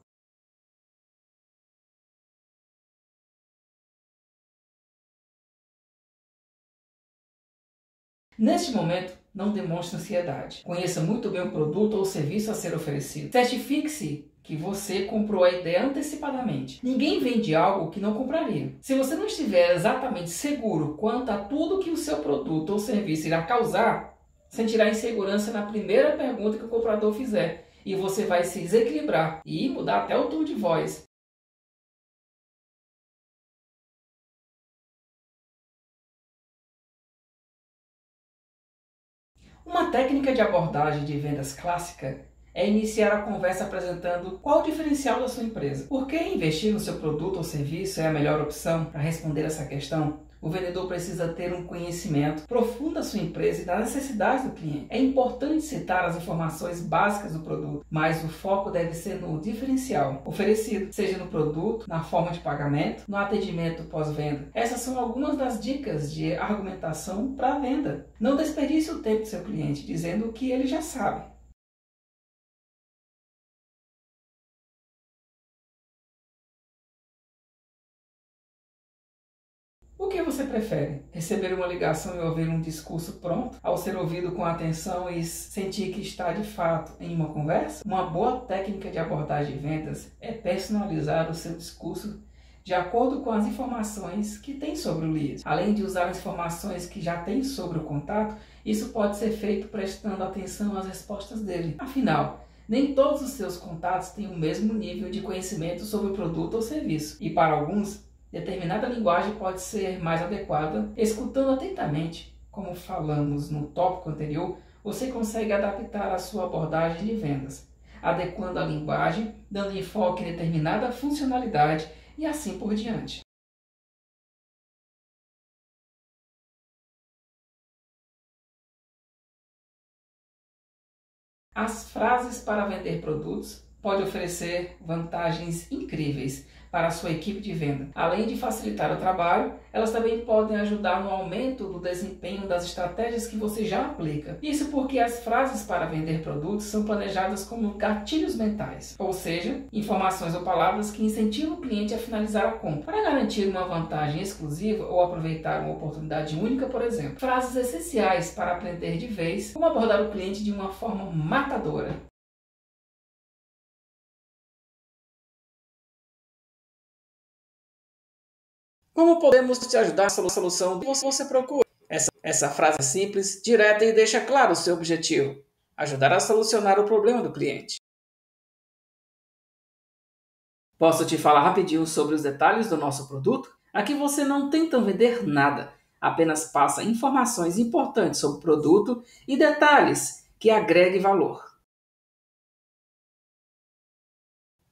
Neste momento, não demonstre ansiedade. Conheça muito bem o produto ou serviço a ser oferecido. Certifique-se que você comprou a ideia antecipadamente. Ninguém vende algo que não compraria. Se você não estiver exatamente seguro quanto a tudo que o seu produto ou serviço irá causar, sentirá insegurança na primeira pergunta que o comprador fizer e você vai se desequilibrar e mudar até o tom de voz. Uma técnica de abordagem de vendas clássica é iniciar a conversa apresentando qual o diferencial da sua empresa. Por que investir no seu produto ou serviço é a melhor opção? Para responder essa questão, o vendedor precisa ter um conhecimento profundo da sua empresa e das necessidades do cliente. É importante citar as informações básicas do produto, mas o foco deve ser no diferencial oferecido, seja no produto, na forma de pagamento, no atendimento pós-venda. Essas são algumas das dicas de argumentação para a venda. Não desperdice o tempo do seu cliente dizendo o que ele já sabe. O que você prefere? Receber uma ligação e ouvir um discurso pronto, ao ser ouvido com atenção e sentir que está de fato em uma conversa? Uma boa técnica de abordagem de vendas é personalizar o seu discurso de acordo com as informações que tem sobre o lead. Além de usar as informações que já tem sobre o contato, isso pode ser feito prestando atenção às respostas dele. Afinal, nem todos os seus contatos têm o mesmo nível de conhecimento sobre o produto ou serviço, e para alguns, determinada linguagem pode ser mais adequada. Escutando atentamente, como falamos no tópico anterior, você consegue adaptar a sua abordagem de vendas, adequando a linguagem, dando enfoque em determinada funcionalidade e assim por diante. As frases para vender produtos podem oferecer vantagens incríveis para a sua equipe de venda. Além de facilitar o trabalho, elas também podem ajudar no aumento do desempenho das estratégias que você já aplica. Isso porque as frases para vender produtos são planejadas como gatilhos mentais, ou seja, informações ou palavras que incentivam o cliente a finalizar a compra. Para garantir uma vantagem exclusiva ou aproveitar uma oportunidade única, por exemplo, frases essenciais para aprender de vez como abordar o cliente de uma forma matadora. Como podemos te ajudar na solução que você procura? Essa frase é simples, direta e deixa claro o seu objetivo: ajudar a solucionar o problema do cliente. Posso te falar rapidinho sobre os detalhes do nosso produto? Aqui você não tenta vender nada, apenas passa informações importantes sobre o produto e detalhes que agreguem valor.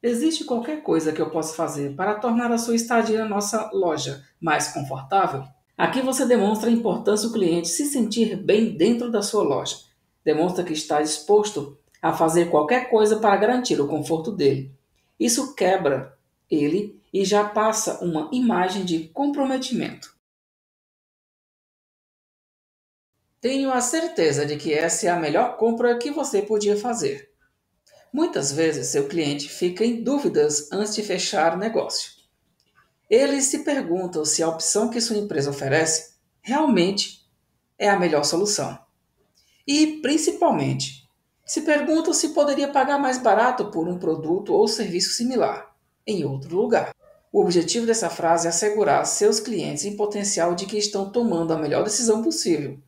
Existe qualquer coisa que eu possa fazer para tornar a sua estadia na nossa loja mais confortável? Aqui você demonstra a importância do cliente se sentir bem dentro da sua loja. Demonstra que está disposto a fazer qualquer coisa para garantir o conforto dele. Isso quebra ele e já passa uma imagem de comprometimento. Tenho a certeza de que essa é a melhor compra que você podia fazer. Muitas vezes seu cliente fica em dúvidas antes de fechar o negócio. Eles se perguntam se a opção que sua empresa oferece realmente é a melhor solução. E, principalmente, se perguntam se poderia pagar mais barato por um produto ou serviço similar em outro lugar. O objetivo dessa frase é assegurar seus clientes em potencial de que estão tomando a melhor decisão possível,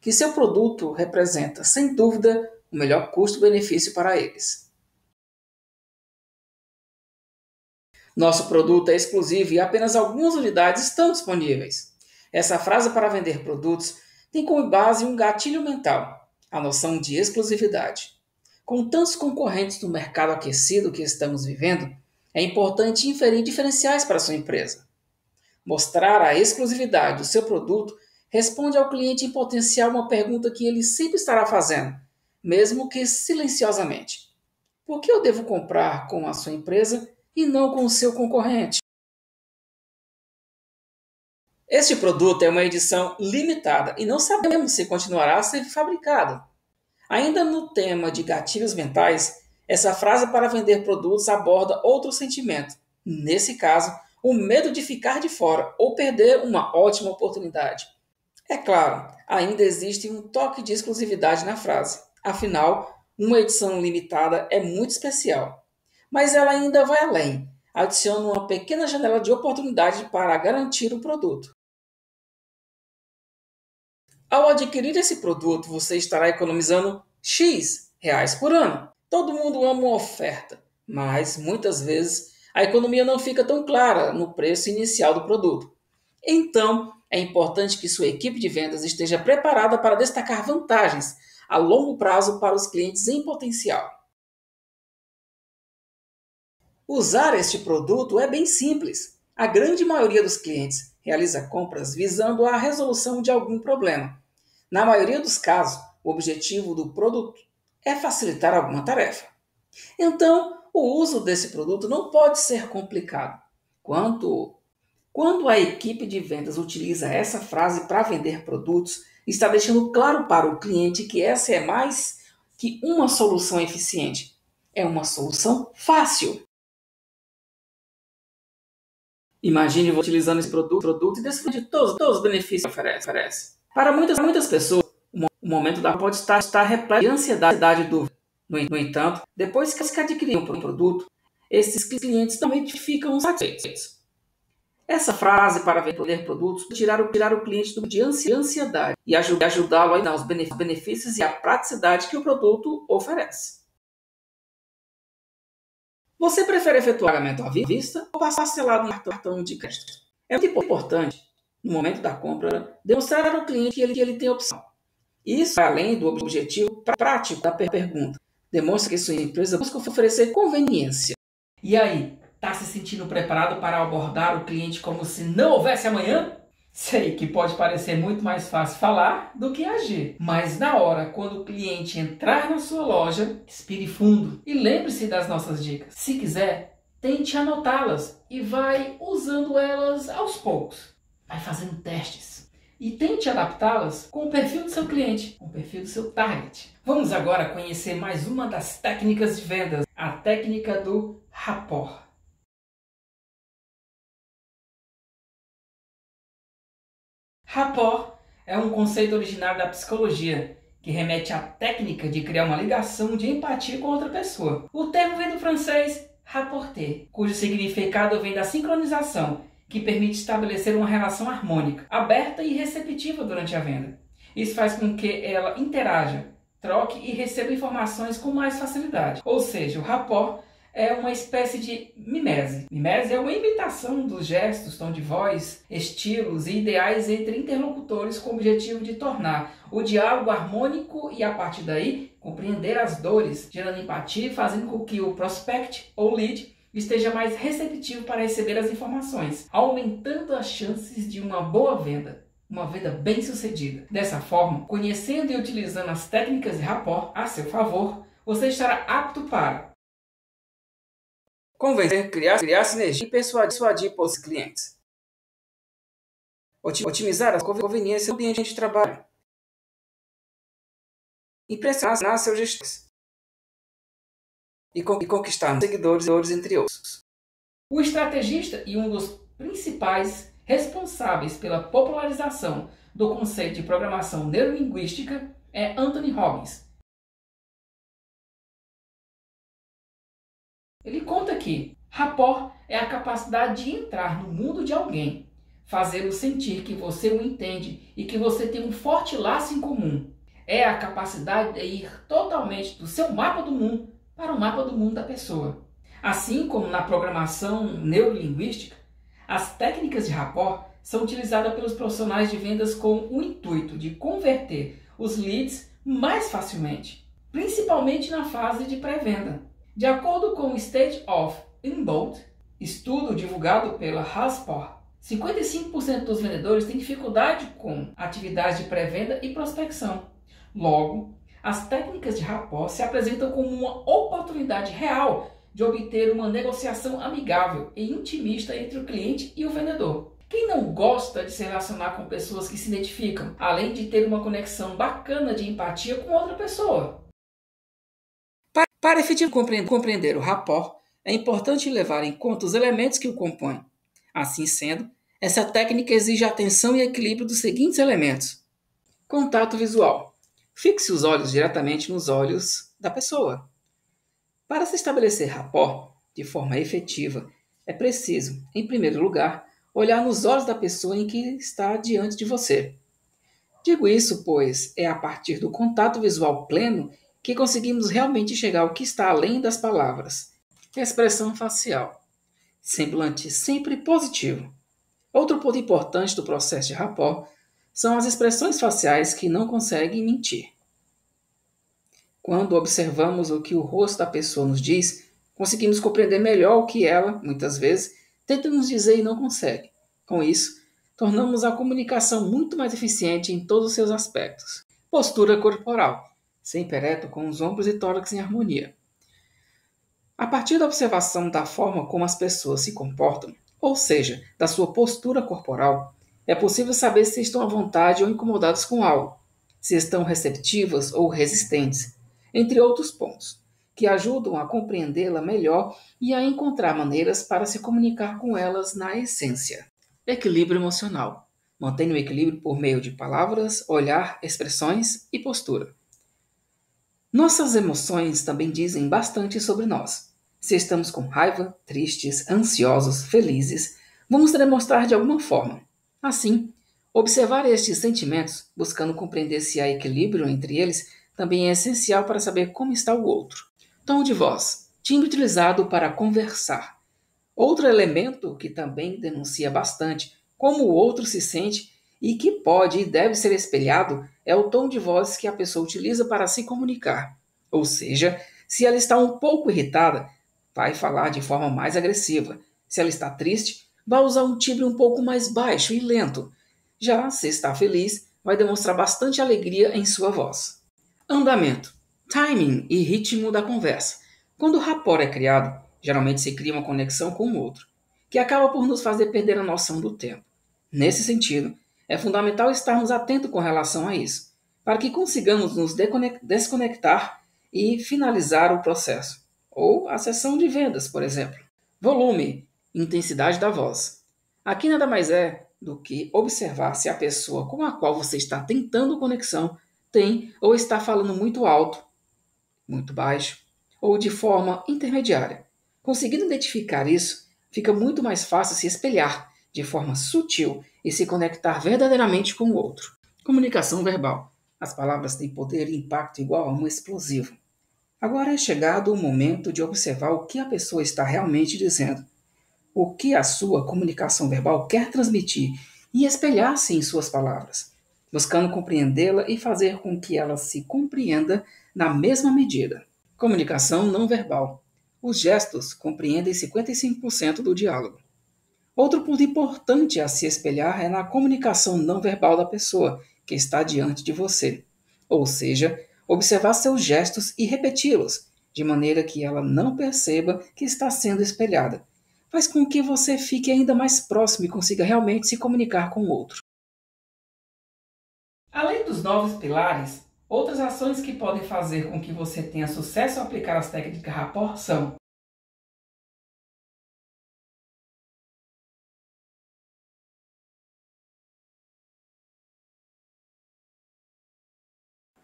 que seu produto representa, sem dúvida, o melhor custo-benefício para eles. Nosso produto é exclusivo e apenas algumas unidades estão disponíveis. Essa frase para vender produtos tem como base um gatilho mental, a noção de exclusividade. Com tantos concorrentes no mercado aquecido que estamos vivendo, é importante inferir diferenciais para sua empresa. Mostrar a exclusividade do seu produto responde ao cliente em potencial uma pergunta que ele sempre estará fazendo, mesmo que silenciosamente. Por que eu devo comprar com a sua empresa e não com o seu concorrente? Este produto é uma edição limitada e não sabemos se continuará a ser fabricado. Ainda no tema de gatilhos mentais, essa frase para vender produtos aborda outro sentimento. Nesse caso, o medo de ficar de fora ou perder uma ótima oportunidade. É claro, ainda existe um toque de exclusividade na frase. Afinal, uma edição limitada é muito especial. Mas ela ainda vai além. Adiciona uma pequena janela de oportunidade para garantir o produto. Ao adquirir esse produto, você estará economizando X reais por ano. Todo mundo ama uma oferta, mas muitas vezes a economia não fica tão clara no preço inicial do produto. Então, é importante que sua equipe de vendas esteja preparada para destacar vantagens a longo prazo para os clientes em potencial. Usar este produto é bem simples. A grande maioria dos clientes realiza compras visando a resolução de algum problema. Na maioria dos casos, o objetivo do produto é facilitar alguma tarefa. Então, o uso desse produto não pode ser complicado. Quando a equipe de vendas utiliza essa frase para vender produtos, está deixando claro para o cliente que essa é mais que uma solução eficiente. É uma solução fácil. Imagine você utilizando esse produto e desfrutando de todos os benefícios que oferece. Para muitas pessoas, o momento da pode estar repleto de ansiedade e dúvida. No entanto, depois que adquiriram um produto, esses clientes também ficam satisfeitos. Essa frase para vender produtos tirar o cliente de ansiedade e ajudá-lo a dar os benefícios e a praticidade que o produto oferece. Você prefere efetuar pagamento à vista ou parcelado no cartão de crédito? É muito importante, no momento da compra, demonstrar ao cliente que ele tem opção. Isso vai além do objetivo prático da pergunta. Demonstra que sua empresa busca oferecer conveniência. E aí, está se sentindo preparado para abordar o cliente como se não houvesse amanhã? Sei que pode parecer muito mais fácil falar do que agir, mas na hora, quando o cliente entrar na sua loja, respire fundo e lembre-se das nossas dicas. Se quiser, tente anotá-las e vai usando elas aos poucos. Vai fazendo testes e tente adaptá-las com o perfil do seu cliente, com o perfil do seu target. Vamos agora conhecer mais uma das técnicas de vendas, a técnica do rapport. Rapport é um conceito originário da psicologia, que remete à técnica de criar uma ligação de empatia com outra pessoa. O termo vem do francês rapporter, cujo significado vem da sincronização, que permite estabelecer uma relação harmônica, aberta e receptiva durante a venda. Isso faz com que ela interaja, troque e receba informações com mais facilidade. Ou seja, o rapport é uma espécie de mimese. Mimese é uma imitação dos gestos, tom de voz, estilos e ideais entre interlocutores com o objetivo de tornar o diálogo harmônico e, a partir daí, compreender as dores, gerando empatia e fazendo com que o prospect ou lead esteja mais receptivo para receber as informações, aumentando as chances de uma boa venda, uma venda bem sucedida. Dessa forma, conhecendo e utilizando as técnicas de rapport a seu favor, você estará apto para convencer, criar sinergia e persuadir os clientes. Otimizar a conveniência do ambiente de trabalho. Impressionar seus gestores. E conquistar seguidores, entre outros. o estrategista e um dos principais responsáveis pela popularização do conceito de programação neurolinguística é Anthony Robbins. Ele conta que rapport é a capacidade de entrar no mundo de alguém, fazê-lo sentir que você o entende e que você tem um forte laço em comum. É a capacidade de ir totalmente do seu mapa do mundo para o mapa do mundo da pessoa. Assim como na programação neurolinguística, as técnicas de rapport são utilizadas pelos profissionais de vendas com o intuito de converter os leads mais facilmente, principalmente na fase de pré-venda. De acordo com o State of Inbound, estudo divulgado pela HubSpot, 55% dos vendedores têm dificuldade com atividades de pré-venda e prospecção. Logo, as técnicas de rapport se apresentam como uma oportunidade real de obter uma negociação amigável e intimista entre o cliente e o vendedor. Quem não gosta de se relacionar com pessoas que se identificam, além de ter uma conexão bacana de empatia com outra pessoa? Para efetivamente compreender o rapport, é importante levar em conta os elementos que o compõem. Assim sendo, essa técnica exige atenção e equilíbrio dos seguintes elementos. Contato visual. Fixe os olhos diretamente nos olhos da pessoa. Para se estabelecer rapport de forma efetiva, é preciso, em primeiro lugar, olhar nos olhos da pessoa em que está diante de você. Digo isso, pois é a partir do contato visual pleno que conseguimos realmente chegar ao que está além das palavras. Expressão facial. Semblante sempre positivo. Outro ponto importante do processo de rapport são as expressões faciais que não conseguem mentir. Quando observamos o que o rosto da pessoa nos diz, conseguimos compreender melhor o que ela, muitas vezes, tenta nos dizer e não consegue. Com isso, tornamos a comunicação muito mais eficiente em todos os seus aspectos. Postura corporal. Sempre ereto, com os ombros e tórax em harmonia. A partir da observação da forma como as pessoas se comportam, ou seja, da sua postura corporal, é possível saber se estão à vontade ou incomodadas com algo, se estão receptivas ou resistentes, entre outros pontos, que ajudam a compreendê-la melhor e a encontrar maneiras para se comunicar com elas na essência. Equilíbrio emocional. Mantenha o equilíbrio por meio de palavras, olhar, expressões e postura. Nossas emoções também dizem bastante sobre nós. Se estamos com raiva, tristes, ansiosos, felizes, vamos demonstrar de alguma forma. Assim, observar estes sentimentos, buscando compreender se há equilíbrio entre eles, também é essencial para saber como está o outro. Tom de voz, timbre utilizado para conversar. Outro elemento que também denuncia bastante como o outro se sente e que pode e deve ser espelhado é o tom de voz que a pessoa utiliza para se comunicar. Ou seja, se ela está um pouco irritada, vai falar de forma mais agressiva. Se ela está triste, vai usar um timbre um pouco mais baixo e lento. Já se está feliz, vai demonstrar bastante alegria em sua voz. Andamento, timing e ritmo da conversa. Quando o rapport é criado, geralmente se cria uma conexão com o outro, que acaba por nos fazer perder a noção do tempo. Nesse sentido, é fundamental estarmos atentos com relação a isso, para que consigamos nos desconectar e finalizar o processo, ou a sessão de vendas, por exemplo. Volume, intensidade da voz. Aqui nada mais é do que observar se a pessoa com a qual você está tentando conexão tem ou está falando muito alto, muito baixo, ou de forma intermediária. Conseguindo identificar isso, fica muito mais fácil se espelhar de forma sutil e se conectar verdadeiramente com o outro. Comunicação verbal. As palavras têm poder e impacto igual a um explosivo. Agora é chegado o momento de observar o que a pessoa está realmente dizendo, o que a sua comunicação verbal quer transmitir e espelhar-se em suas palavras, buscando compreendê-la e fazer com que ela se compreenda na mesma medida. Comunicação não verbal. Os gestos compreendem 55% do diálogo. Outro ponto importante a se espelhar é na comunicação não verbal da pessoa que está diante de você, ou seja, observar seus gestos e repeti-los, de maneira que ela não perceba que está sendo espelhada. Faz com que você fique ainda mais próximo e consiga realmente se comunicar com o outro. Além dos novos pilares, outras ações que podem fazer com que você tenha sucesso ao aplicar as técnicas rapport são: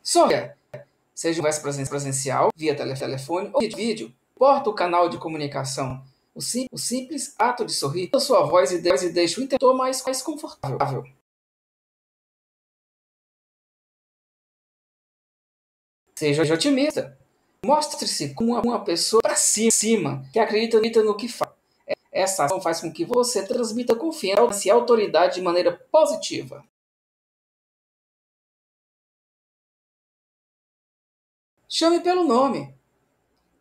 Sorria, seja uma conversa presencial, via telefone ou via vídeo, porta o canal de comunicação. O simples ato de sorrir a sua voz e deixa o interlocutor mais confortável. Seja otimista. Mostre-se como uma pessoa para cima, que acredita no que faz. Essa ação faz com que você transmita confiança e autoridade de maneira positiva. Chame pelo nome.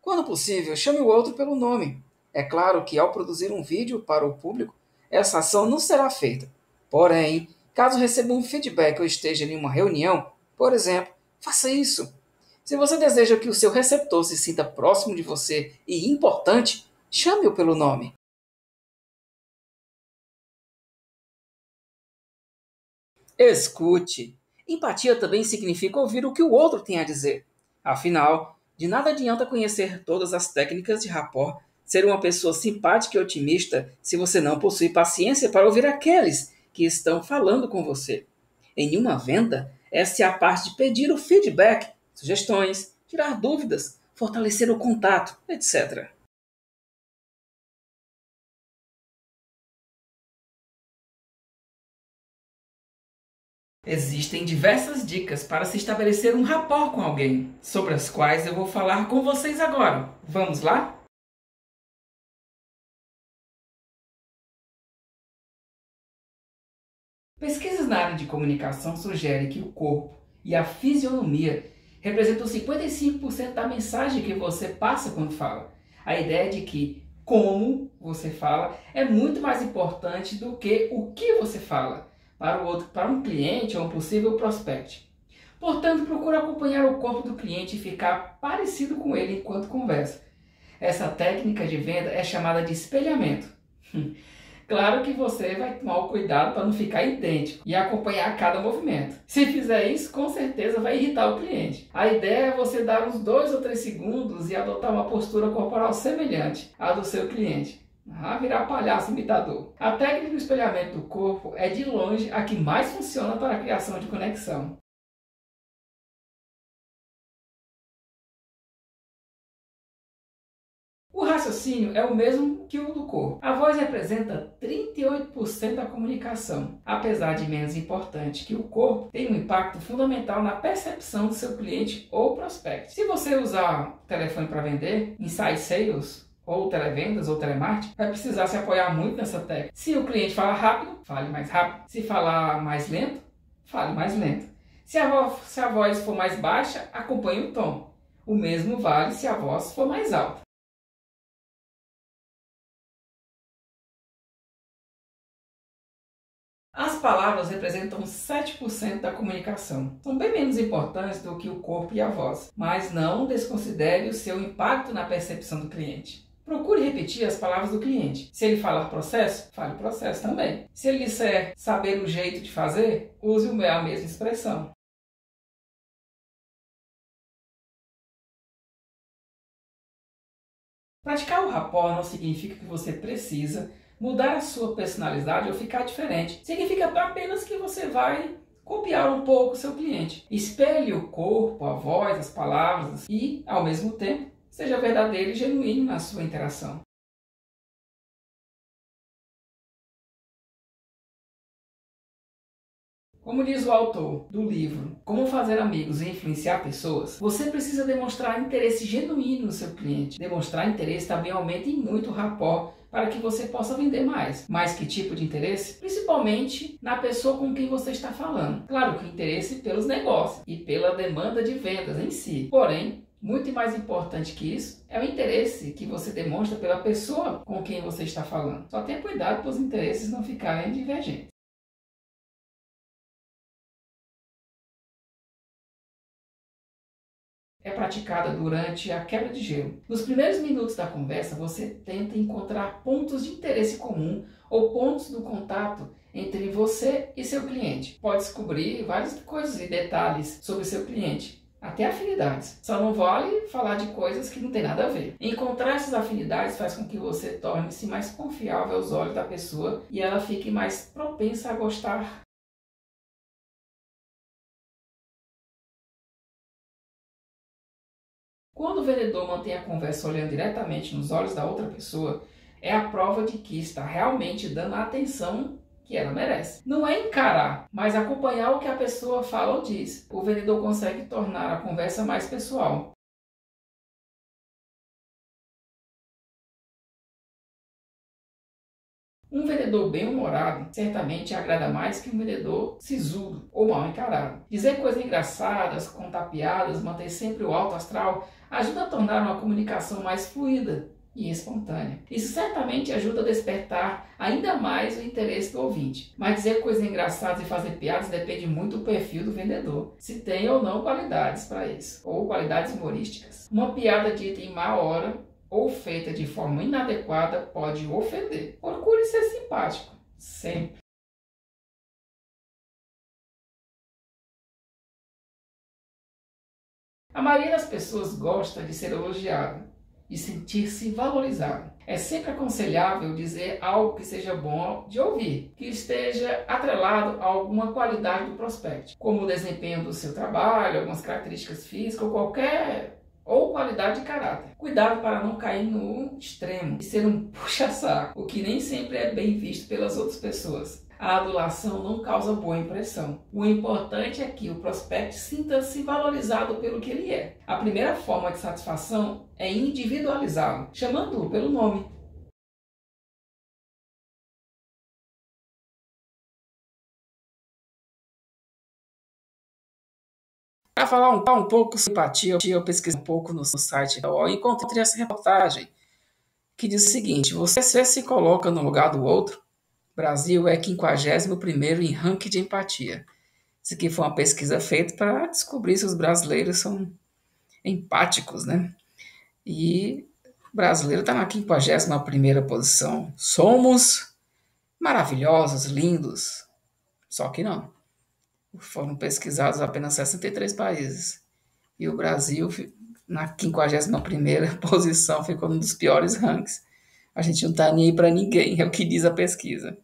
Quando possível, chame o outro pelo nome. É claro que ao produzir um vídeo para o público, essa ação não será feita. Porém, caso receba um feedback ou esteja em uma reunião, por exemplo, faça isso. Se você deseja que o seu receptor se sinta próximo de você e importante, chame-o pelo nome. Escute. Empatia também significa ouvir o que o outro tem a dizer. Afinal, de nada adianta conhecer todas as técnicas de rapport, ser uma pessoa simpática e otimista se você não possui paciência para ouvir aqueles que estão falando com você. Em uma venda, essa é a parte de pedir o feedback, sugestões, tirar dúvidas, fortalecer o contato, etc. Existem diversas dicas para se estabelecer um rapport com alguém, sobre as quais eu vou falar com vocês agora. Vamos lá? Pesquisas na área de comunicação sugerem que o corpo e a fisionomia representam 55% da mensagem que você passa quando fala. A ideia é de que como você fala é muito mais importante do que o que você fala para um cliente ou um possível prospect. Portanto, procure acompanhar o corpo do cliente e ficar parecido com ele enquanto conversa. Essa técnica de venda é chamada de espelhamento. Claro que você vai tomar o cuidado para não ficar idêntico e acompanhar cada movimento. Se fizer isso, com certeza vai irritar o cliente. A ideia é você dar uns 2 ou 3 segundos e adotar uma postura corporal semelhante à do seu cliente. Virar palhaço imitador. A técnica do espelhamento do corpo é de longe a que mais funciona para a criação de conexão. O raciocínio é o mesmo que o do corpo. A voz representa 38% da comunicação. Apesar de menos importante que o corpo, tem um impacto fundamental na percepção do seu cliente ou prospect. Se você usar o telefone para vender, inside sales, ou televendas, ou telemarketing, vai precisar se apoiar muito nessa técnica. Se o cliente fala rápido, fale mais rápido. Se falar mais lento, fale mais lento. Se a voz for mais baixa, acompanhe o tom. O mesmo vale se a voz for mais alta. As palavras representam 7% da comunicação. São bem menos importantes do que o corpo e a voz, mas não desconsidere o seu impacto na percepção do cliente. Procure repetir as palavras do cliente. Se ele falar processo, fale processo também. Se ele disser saber o jeito de fazer, use a mesma expressão. Praticar o rapport não significa que você precisa mudar a sua personalidade ou ficar diferente. Significa apenas que você vai copiar um pouco o seu cliente. Espelhe o corpo, a voz, as palavras e, ao mesmo tempo, seja verdadeiro e genuíno na sua interação. Como diz o autor do livro Como Fazer Amigos e Influenciar Pessoas, você precisa demonstrar interesse genuíno no seu cliente. Demonstrar interesse também aumenta em muito o rapport para que você possa vender mais. Mas que tipo de interesse? Principalmente na pessoa com quem você está falando. Claro que interesse pelos negócios e pela demanda de vendas em si. Porém, muito mais importante que isso é o interesse que você demonstra pela pessoa com quem você está falando. Só tenha cuidado para os interesses não ficarem divergentes. é praticada durante a quebra de gelo. Nos primeiros minutos da conversa, você tenta encontrar pontos de interesse comum ou pontos do contato entre você e seu cliente. Pode descobrir várias coisas e detalhes sobre seu cliente, até afinidades. Só não vale falar de coisas que não tem nada a ver. Encontrar essas afinidades faz com que você torne-se mais confiável aos olhos da pessoa e ela fique mais propensa a gostar. Quando o vendedor mantém a conversa olhando diretamente nos olhos da outra pessoa, é a prova de que está realmente dando a atenção que ela merece. Não é encarar, mas acompanhar o que a pessoa fala ou diz. O vendedor consegue tornar a conversa mais pessoal. Um vendedor bem-humorado certamente agrada mais que um vendedor sisudo ou mal encarado. Dizer coisas engraçadas, contar piadas, manter sempre o alto astral ajuda a tornar uma comunicação mais fluida e espontânea. Isso certamente ajuda a despertar ainda mais o interesse do ouvinte. Mas dizer coisas engraçadas e fazer piadas depende muito do perfil do vendedor, se tem ou não qualidades para isso, ou qualidades humorísticas. Uma piada dita em má hora ou feita de forma inadequada pode ofender. Procure ser simpático, sempre. A maioria das pessoas gosta de ser elogiada e sentir-se valorizado. É sempre aconselhável dizer algo que seja bom de ouvir, que esteja atrelado a alguma qualidade do prospect, como o desempenho do seu trabalho, algumas características físicas ou qualidade de caráter. Cuidado para não cair no extremo e ser um puxa-saco, o que nem sempre é bem visto pelas outras pessoas. A adulação não causa boa impressão. O importante é que o prospect sinta-se valorizado pelo que ele é. A primeira forma de satisfação é individualizá-lo, chamando-o pelo nome. Para falar um pouco sobre empatia, eu pesquisei um pouco no site da UOL e encontrei essa reportagem que diz o seguinte: você se coloca no lugar do outro. O Brasil é 51º em ranking de empatia. Isso aqui foi uma pesquisa feita para descobrir se os brasileiros são empáticos, né? E o brasileiro está na 51ª posição. Somos maravilhosos, lindos. Só que não. Foram pesquisados apenas 63 países. E o Brasil, na 51ª posição, ficou num dos piores rankings. A gente não está nem aí para ninguém, é o que diz a pesquisa.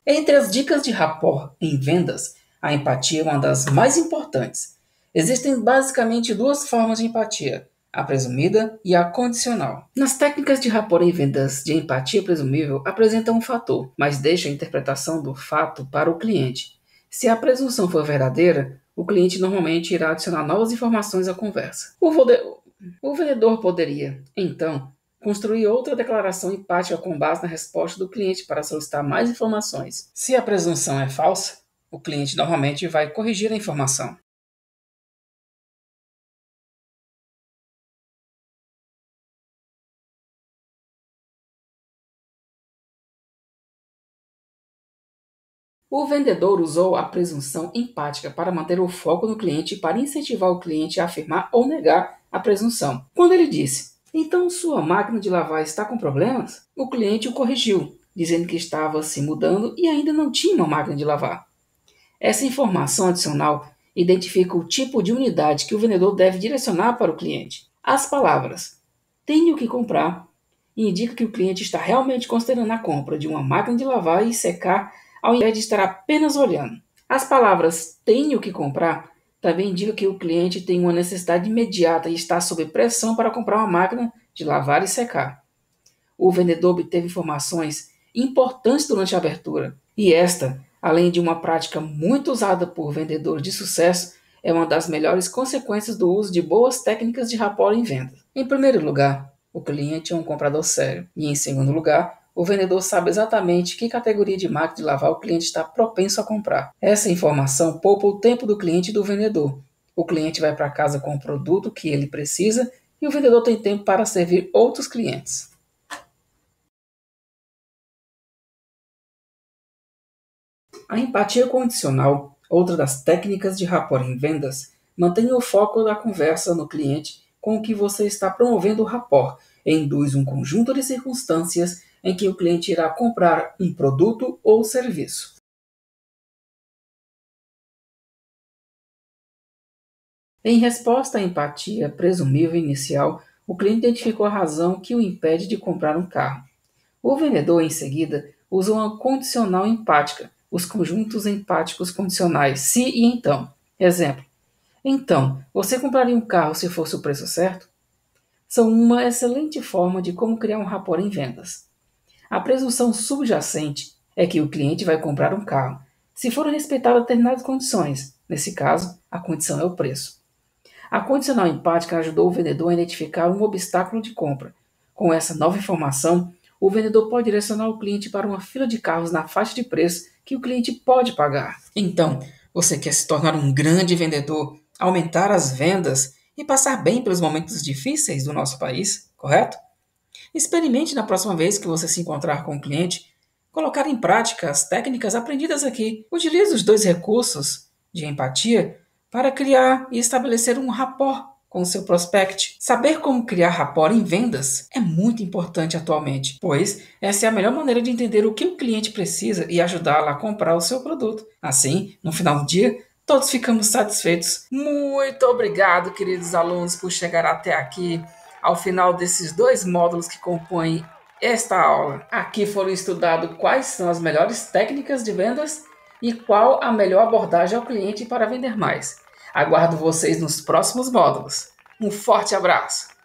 Entre as dicas de rapport em vendas, a empatia é uma das mais importantes. Existem basicamente duas formas de empatia, a presumida e a condicional. Nas técnicas de rapport em vendas de empatia presumível, apresentam um fator, mas deixa a interpretação do fato para o cliente. Se a presunção for verdadeira, o cliente normalmente irá adicionar novas informações à conversa. O vendedor poderia, então, construir outra declaração empática com base na resposta do cliente para solicitar mais informações. Se a presunção é falsa, o cliente normalmente vai corrigir a informação. O vendedor usou a presunção empática para manter o foco no cliente e para incentivar o cliente a afirmar ou negar a presunção. Quando ele disse: "Então sua máquina de lavar está com problemas?", o cliente o corrigiu, dizendo que estava se mudando e ainda não tinha uma máquina de lavar. Essa informação adicional identifica o tipo de unidade que o vendedor deve direcionar para o cliente. As palavras "tenho que comprar" indica que o cliente está realmente considerando a compra de uma máquina de lavar e secar ao invés de estar apenas olhando. As palavras "tenho que comprar" também indicam que o cliente tem uma necessidade imediata e está sob pressão para comprar uma máquina de lavar e secar. O vendedor obteve informações importantes durante a abertura, e esta, além de uma prática muito usada por vendedores de sucesso, é uma das melhores consequências do uso de boas técnicas de rapport em vendas. Em primeiro lugar, o cliente é um comprador sério, e em segundo lugar, o vendedor sabe exatamente que categoria de máquina de lavar o cliente está propenso a comprar. Essa informação poupa o tempo do cliente e do vendedor. O cliente vai para casa com o produto que ele precisa e o vendedor tem tempo para servir outros clientes. A empatia condicional, outra das técnicas de rapport em vendas, Mantenha o foco da conversa no cliente com o que você está promovendo o rapport e induz um conjunto de circunstâncias em que o cliente irá comprar um produto ou serviço. Em resposta à empatia presumível inicial, o cliente identificou a razão que o impede de comprar um carro. O vendedor, em seguida, usa uma condicional empática, os conjuntos empáticos condicionais, se e então. Exemplo: então, você compraria um carro se fosse o preço certo? São uma excelente forma de como criar um rapport em vendas. A presunção subjacente é que o cliente vai comprar um carro, se forem respeitadas determinadas condições. Nesse caso, a condição é o preço. A condicional empática ajudou o vendedor a identificar um obstáculo de compra. Com essa nova informação, o vendedor pode direcionar o cliente para uma fila de carros na faixa de preço que o cliente pode pagar. Então, você quer se tornar um grande vendedor, aumentar as vendas e passar bem pelos momentos difíceis do nosso país, correto? Experimente na próxima vez que você se encontrar com um cliente, colocar em prática as técnicas aprendidas aqui. Utilize os 2 recursos de empatia para criar e estabelecer um rapport com o seu prospect. Saber como criar rapport em vendas é muito importante atualmente, pois essa é a melhor maneira de entender o que o cliente precisa e ajudá-lo a comprar o seu produto. Assim, no final do dia, todos ficamos satisfeitos. Muito obrigado, queridos alunos, por chegar até aqui, ao final desses 2 módulos que compõem esta aula. Aqui foram estudados quais são as melhores técnicas de vendas e qual a melhor abordagem ao cliente para vender mais. Aguardo vocês nos próximos módulos. Um forte abraço!